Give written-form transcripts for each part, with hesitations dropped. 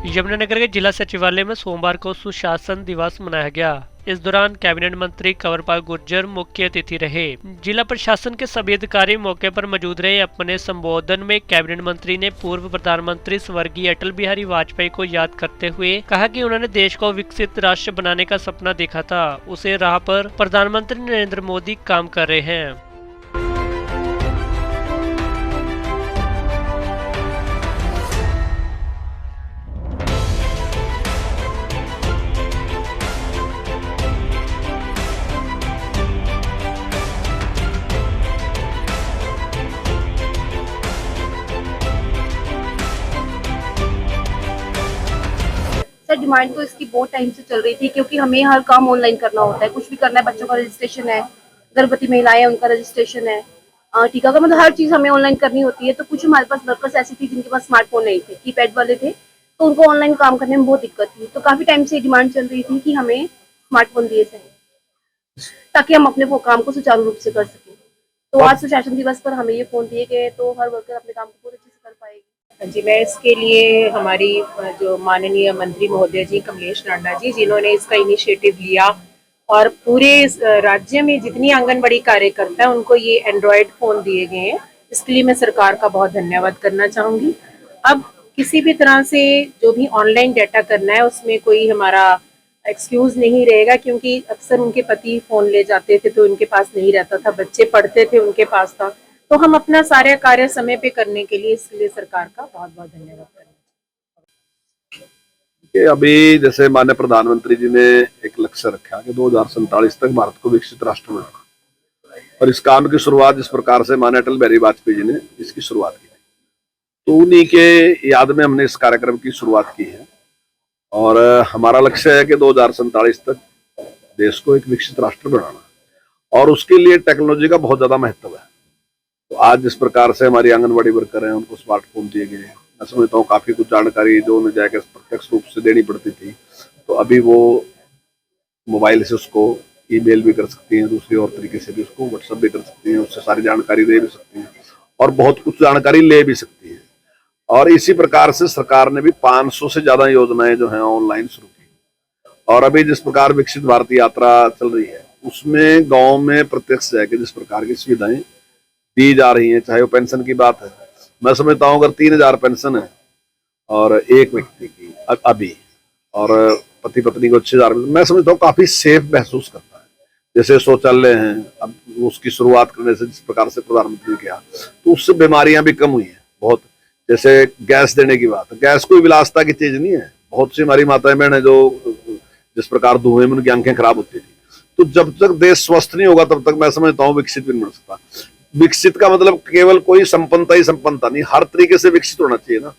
यमुनानगर के जिला सचिवालय में सोमवार को सुशासन दिवस मनाया गया। इस दौरान कैबिनेट मंत्री कंवरपाल गुर्जर मुख्य अतिथि रहे। जिला प्रशासन के सभी अधिकारी मौके पर मौजूद रहे। अपने संबोधन में कैबिनेट मंत्री ने पूर्व प्रधानमंत्री स्वर्गीय अटल बिहारी वाजपेयी को याद करते हुए कहा कि उन्होंने देश को विकसित राष्ट्र बनाने का सपना देखा था। उसे राह पर प्रधानमंत्री नरेंद्र मोदी काम कर रहे हैं। सर डिमांड तो इसकी बहुत टाइम से चल रही थी, क्योंकि हमें हर काम ऑनलाइन करना होता है। कुछ भी करना है, बच्चों का रजिस्ट्रेशन है, गर्भवती महिलाएं उनका रजिस्ट्रेशन है, टीका का, मतलब हर चीज हमें ऑनलाइन करनी होती है। तो कुछ हमारे पास वर्कर्स ऐसी थी जिनके पास स्मार्टफोन नहीं थे, कीपैड वाले थे, तो उनको ऑनलाइन काम करने में बहुत दिक्कत थी। तो काफी टाइम से डिमांड चल रही थी कि हमें स्मार्टफोन दिए जाए ताकि हम अपने काम को सुचारू रूप से कर सकें। तो आज सुशासन दिवस पर हमें ये फोन दिए गए, तो हर वर्कर अपने काम को बहुत अच्छे से कर पाएगी। जी, मैं इसके लिए हमारी जो माननीय मंत्री महोदय जी कमलेश नड्डा जी, जिन्होंने इसका इनिशिएटिव लिया और पूरे राज्य में जितनी आंगनबाड़ी कार्यकर्ता है उनको ये एंड्रॉयड फ़ोन दिए गए हैं, इसके लिए मैं सरकार का बहुत धन्यवाद करना चाहूँगी। अब किसी भी तरह से जो भी ऑनलाइन डाटा करना है उसमें कोई हमारा एक्सक्यूज़ नहीं रहेगा, क्योंकि अक्सर उनके पति फ़ोन ले जाते थे तो उनके पास नहीं रहता था, बच्चे पढ़ते थे उनके पास था। तो हम अपना सारे कार्य समय पे करने के लिए, इसके लिए सरकार का बहुत बहुत धन्यवाद करें। अभी जैसे माननीय प्रधानमंत्री जी ने एक लक्ष्य रखा कि 2047 तक भारत को विकसित राष्ट्र बनाना, और इस काम की शुरुआत जिस प्रकार से माननीय अटल बिहारी वाजपेयी जी ने इसकी शुरुआत की, तो उन्हीं के याद में हमने इस कार्यक्रम की शुरुआत की है। और हमारा लक्ष्य है कि 2047 तक देश को एक विकसित राष्ट्र बनाना, और उसके लिए टेक्नोलॉजी का बहुत ज्यादा महत्व है। तो आज जिस प्रकार से हमारी आंगनबाड़ी वर्कर हैं उनको स्मार्टफोन दिए गए हैं, मैं समझता हूँ काफी कुछ जानकारी जो उन्हें जाकर प्रत्यक्ष रूप से देनी पड़ती थी, तो अभी वो मोबाइल से उसको ईमेल भी कर सकती हैं, दूसरी और तरीके से भी उसको व्हाट्सएप भी कर सकती हैं, उससे सारी जानकारी दे भी सकती हैं और बहुत कुछ जानकारी ले भी सकती हैं। और इसी प्रकार से सरकार ने भी 500 से ज्यादा योजनाएं जो है ऑनलाइन शुरू की। और अभी जिस प्रकार विकसित भारत यात्रा चल रही है उसमें गाँव में प्रत्यक्ष जाके जिस प्रकार की सुविधाएं दी जा रही हैं, चाहे वो पेंशन की बात है, मैं समझता हूँ अगर 3000 पेंशन है और एक व्यक्ति की अभी, और पति पत्नी को 6000, मैं समझता हूँ काफी सेफ महसूस करता है। जैसे शौचालय हैं, अब उसकी शुरुआत करने से जिस प्रकार से प्रधानमंत्री ने किया, तो उससे बीमारियां भी कम हुई हैं बहुत। जैसे गैस देने की बात, गैस कोई विलासिता की चीज नहीं है। बहुत सी हमारी माताएं बहन है जो जिस प्रकार धुएं में उनकी आंखें खराब होती थी। तो जब तक देश स्वस्थ नहीं होगा तब तक मैं समझता हूँ विकसित भी नहीं बन सकता। विकसित का मतलब केवल कोई संपन्नता ही संपन्नता नहीं, हर तरीके से विकसित होना चाहिए ना।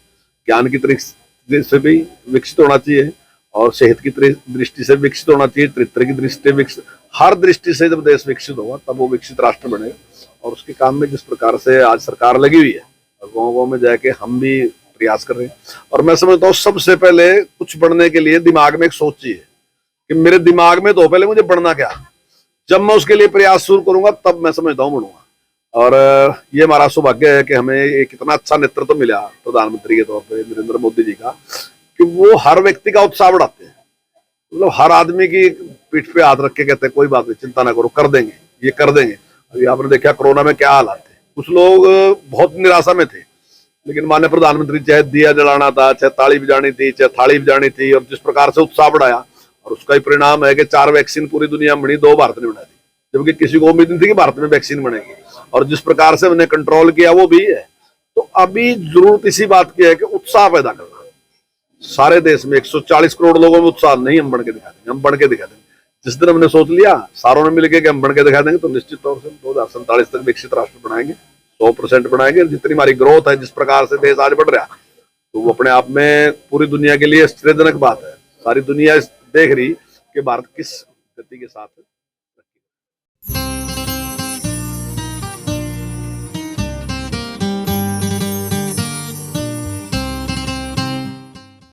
ज्ञान की दृष्टि से भी विकसित होना चाहिए, और सेहत की दृष्टि से विकसित होना चाहिए, चरित्र की दृष्टि से विकसित, हर दृष्टि से जब देश विकसित होगा तब वो विकसित राष्ट्र बनेगा। और उसके काम में जिस प्रकार से आज सरकार लगी हुई है, गाँव गाँव में जाके हम भी प्रयास कर रहे हैं। और मैं समझता हूँ सबसे पहले कुछ बढ़ने के लिए दिमाग में एक सोच चाहिए कि मेरे दिमाग में तो पहले मुझे बढ़ना क्या, जब मैं उसके लिए प्रयास शुरू करूंगा तब मैं समझता हूँ बढ़ूंगा। और ये हमारा सौभाग्य है कि हमें एक इतना अच्छा नेतृत्व मिला प्रधानमंत्री के तौर पे नरेंद्र मोदी जी का, कि वो हर व्यक्ति का उत्साह बढ़ाते हैं। मतलब हर आदमी की पीठ पे हाथ रख के कहते हैं कोई बात नहीं, चिंता ना करो, कर देंगे, ये कर देंगे। अभी आपने देखा कोरोना में क्या हालात थे, कुछ लोग बहुत निराशा में थे, लेकिन माननीय प्रधानमंत्री चाहे दिया जलाना था, चाहे ताली बजानी थी, चाहे थाली बजानी थी, और जिस प्रकार से उत्साह बढ़ाया, और उसका ही परिणाम है कि 4 वैक्सीन पूरी दुनिया में बनी, 2 भारत ने बना दी, जबकि किसी को उम्मीद नहीं थी कि भारत में वैक्सीन बनेगी। और जिस प्रकार से उन्हें कंट्रोल किया वो भी है। तो अभी जरूरत इसी बात की है कि उत्साह पैदा करना। सारे देश में 140 करोड़ लोगों में उत्साह नहीं, हम बन के दिखा देंगे, हम बन के दिखा देंगे। जिस दिन हमने सोच लिया सारों ने मिलकर कि हम बन के दिखा देंगे, तो निश्चित तौर से 2047 तक विकसित राष्ट्र बनाएंगे, 100% बनाएंगे। जितनी हमारी ग्रोथ है, जिस प्रकार से देश आज बढ़ रहा है, तो वो अपने आप में पूरी दुनिया के लिए आश्चर्यजनक बात है। सारी दुनिया देख रही कि भारत किस गति के साथ